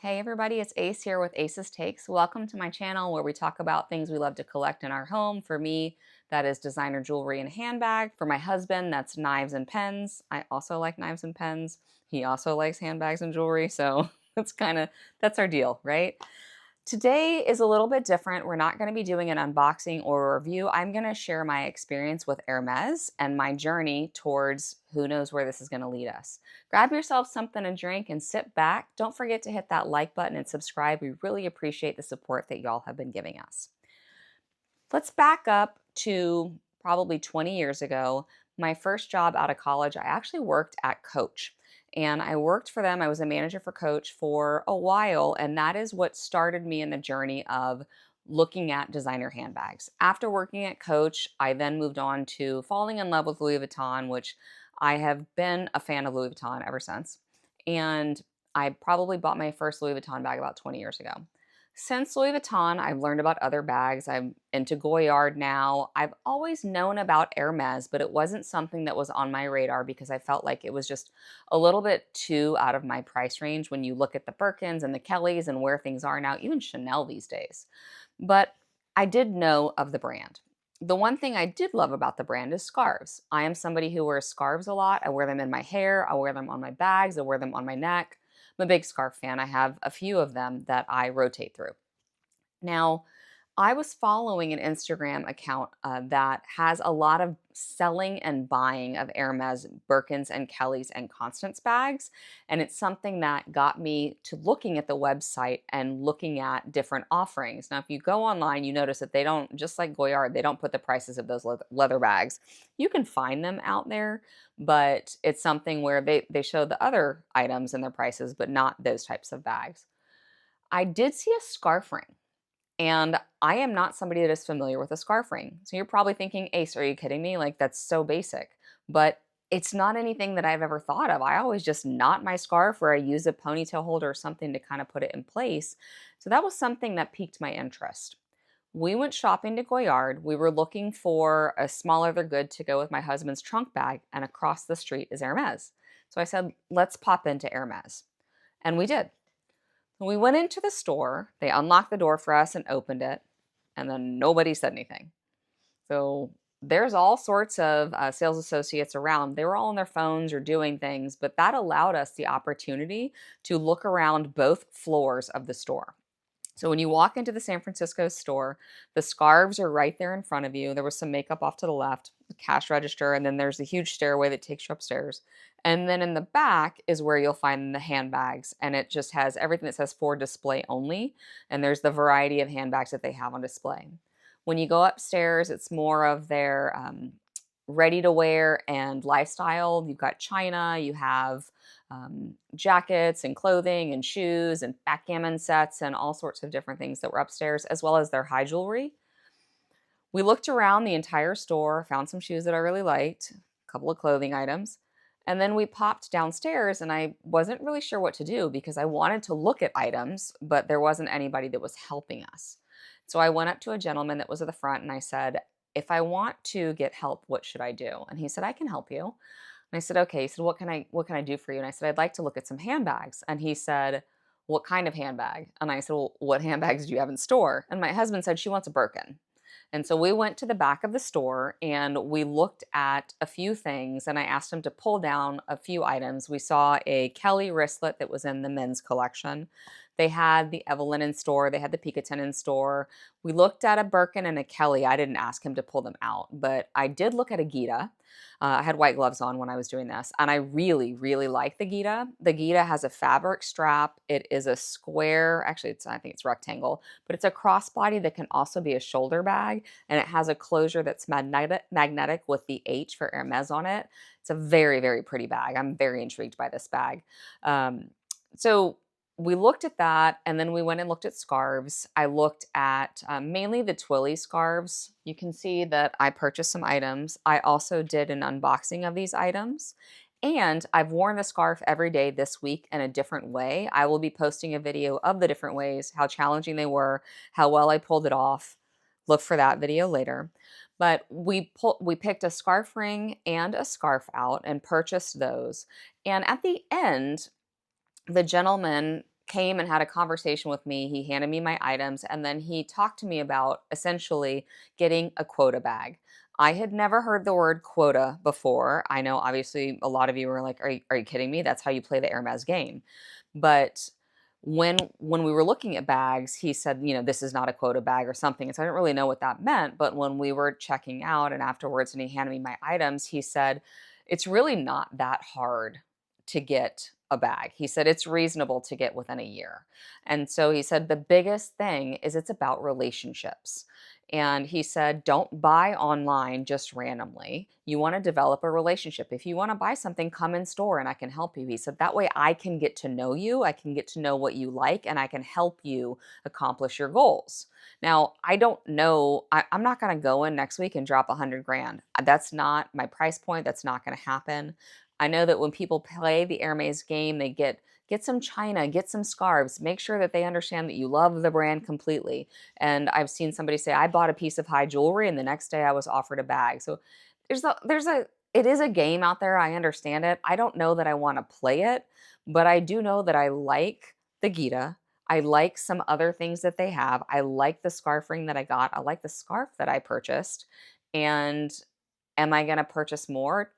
Hey everybody, it's Ace here with Ace's Takes. Welcome to my channel where we talk about things we love to collect in our home. For me, that is designer jewelry and handbag. For my husband, that's knives and pens. I also like knives and pens. He also likes handbags and jewelry, so that's our deal, right? Today is a little bit different. We're not going to be doing an unboxing or a review. I'm going to share my experience with Hermes and my journey towards who knows where this is going to lead us. Grab yourself something to drink and sit back. Don't forget to hit that like button and subscribe. We really appreciate the support that y'all have been giving us. Let's back up to probably 20 years ago. My first job out of college, I actually worked at Coach. And I worked for them. I was a manager for Coach for a while. And that is what started me in the journey of looking at designer handbags. After working at Coach, I then moved on to falling in love with Louis Vuitton, which I have been a fan of Louis Vuitton ever since. And I probably bought my first Louis Vuitton bag about 20 years ago. Since Louis Vuitton, I've learned about other bags. I'm into Goyard now. I've always known about Hermes, but it wasn't something that was on my radar because I felt like it was just a little bit too out of my price range when you look at the Birkins and the Kellys and where things are now, even Chanel these days. But I did know of the brand. The one thing I did love about the brand is scarves. I am somebody who wears scarves a lot. I wear them in my hair, I wear them on my bags, I wear them on my neck. I'm a big scarf fan. I have a few of them that I rotate through. Now, I was following an Instagram account that has a lot of selling and buying of Hermes Birkins and Kellys and Constance bags. And it's something that got me to looking at the website and looking at different offerings. Now, if you go online, you notice that they don't, just like Goyard, they don't put the prices of those leather bags. You can find them out there, but it's something where they show the other items and their prices, but not those types of bags. I did see a scarf ring. And I am not somebody that is familiar with a scarf ring. So you're probably thinking, Ace, are you kidding me? Like, that's so basic. But it's not anything that I've ever thought of. I always just knot my scarf or I use a ponytail holder or something to kind of put it in place. So that was something that piqued my interest. We went shopping to Goyard. We were looking for a small leather good to go with my husband's trunk bag, and across the street is Hermes. So I said, let's pop into Hermes. And we did. We went into the store, they unlocked the door for us and opened it, and then nobody said anything. So there's all sorts of sales associates around. They were all on their phones or doing things, but that allowed us the opportunity to look around both floors of the store. So when you walk into the San Francisco store, the scarves are right there in front of you. There was some makeup off to the left, the cash register, and then there's a huge stairway that takes you upstairs. And then in the back is where you'll find the handbags, and it just has everything that says for display only, and there's the variety of handbags that they have on display. When you go upstairs, it's more of their ready to wear and lifestyle. You've got China, you have jackets and clothing and shoes and backgammon sets and all sorts of different things that were upstairs, as well as their high jewelry. We looked around the entire store, found some shoes that I really liked, a couple of clothing items, and then we popped downstairs and I wasn't really sure what to do because I wanted to look at items, but there wasn't anybody that was helping us. So I went up to a gentleman that was at the front and I said, if I want to get help, what should I do? And he said, I can help you. And I said, okay. He said, what can I do for you? And I said, I'd like to look at some handbags. And he said, what kind of handbag? And I said, well, what handbags do you have in store? And my husband said, she wants a Birkin. And so we went to the back of the store and we looked at a few things and I asked him to pull down a few items. We saw a Kelly wristlet that was in the men's collection. They had the Evelyn in store. They had the Picotin in store. We looked at a Birkin and a Kelly. I didn't ask him to pull them out, but I did look at a Gita. I had white gloves on when I was doing this, and I really, really like the Gita. The Gita has a fabric strap. It is a square, actually, I think it's rectangle, but it's a crossbody that can also be a shoulder bag, and it has a closure that's magnetic with the H for Hermes on it. It's a very, very pretty bag. I'm very intrigued by this bag. So we looked at that and then we went and looked at scarves. I looked at mainly the Twilly scarves. You can see that I purchased some items. I also did an unboxing of these items and I've worn the scarf every day this week in a different way. I will be posting a video of the different ways, how challenging they were, how well I pulled it off. Look for that video later. But we picked a scarf ring and a scarf out and purchased those. And at the end, the gentleman came and had a conversation with me. He handed me my items, and then he talked to me about essentially getting a quota bag. I had never heard the word quota before. I know obviously a lot of you were like, are you kidding me? That's how you play the Hermes game. But when we were looking at bags, he said, this is not a quota bag or something. And so I didn't really know what that meant. But when we were checking out and afterwards, and he handed me my items, he said, it's really not that hard to get a bag. He said it's reasonable to get within a year. And so he said the biggest thing is it's about relationships. And he said, don't buy online just randomly. You want to develop a relationship. If you want to buy something, come in store and I can help you. He said, that way I can get to know you. I can get to know what you like and I can help you accomplish your goals. Now, I don't know. I'm not going to go in next week and drop 100 grand. That's not my price point. That's not going to happen. I know that when people play the Hermes game, they get some china, get some scarves, make sure that they understand that you love the brand completely. And I've seen somebody say, I bought a piece of high jewelry and the next day I was offered a bag. So it is a game out there. I understand it. I don't know that I want to play it, but I do know that I like the Gita. I like some other things that they have. I like the scarf ring that I got. I like the scarf that I purchased. And am I going to purchase more?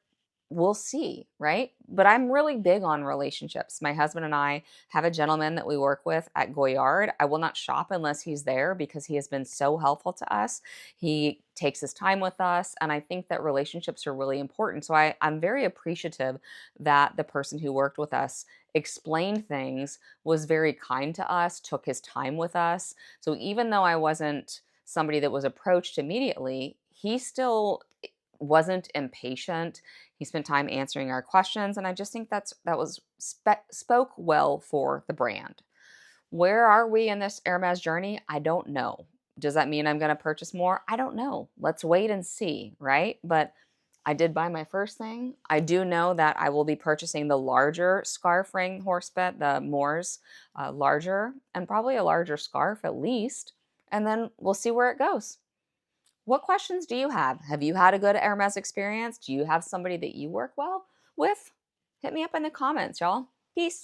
We'll see, right? But I'm really big on relationships. My husband and I have a gentleman that we work with at Goyard. I will not shop unless he's there because he has been so helpful to us. He takes his time with us, and I think that relationships are really important. So I'm very appreciative that the person who worked with us explained things, was very kind to us, took his time with us. So even though I wasn't somebody that was approached immediately, he still wasn't impatient. He spent time answering our questions, and I just think spoke well for the brand. Where are we in this Hermes journey? I don't know. Does that mean I'm going to purchase more? I don't know. Let's wait and see, right? But I did buy my first thing. I do know that I will be purchasing the larger scarf ring horsebit, the Moors, larger, and probably a larger scarf at least. And then we'll see where it goes. What questions do you have? Have you had a good Hermes experience? Do you have somebody that you work well with? Hit me up in the comments, y'all. Peace.